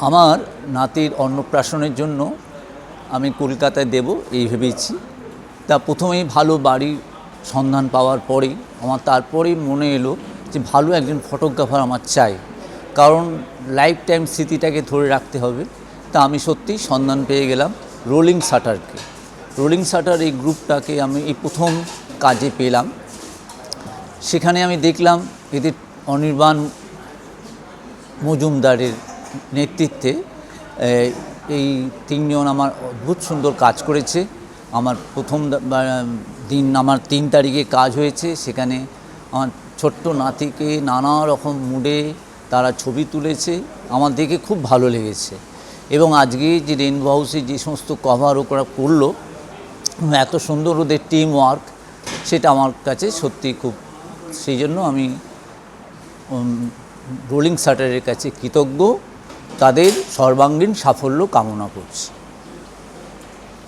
আমার নাতির অন্নপ্রাশনের জন্য আমি কলকাতায় দেব এই ভেবেছি। তা প্রথমেই ভালো বাড়ির সন্ধান পাওয়ার পরেই আমার তারপরেই মনে এলো যে ভালো একজন ফটোগ্রাফার আমার চাই, কারণ লাইফ টাইম স্মৃতিটাকে ধরে রাখতে হবে। তা আমি সত্যিই সন্ধান পেয়ে গেলাম রোলিং শাটারকে। রোলিং শাটার এই গ্রুপটাকে আমি এই প্রথম কাজে পেলাম। সেখানে আমি দেখলাম এদের অনির্বাণ মজুমদারের নেতৃত্বে এই তিনজন আমার অদ্ভুত সুন্দর কাজ করেছে। আমার প্রথম দিন আমার 3 তারিখে কাজ হয়েছে। সেখানে আমার ছোট্ট নাতিকে নানা রকম মুডে তারা ছবি তুলেছে, আমার দেখে খুব ভালো লেগেছে। এবং আজকে যে রেইনবো হাউসে যে সমস্ত কভার ওরা করলো, এত সুন্দর ওদের টিম ওয়ার্ক, সেটা আমার কাছে সত্যি খুব, সেই জন্য আমি রোলিং শাটারের কাছে কৃতজ্ঞ, তাদের সর্বাঙ্গীন সাফল্য কামনা করছি।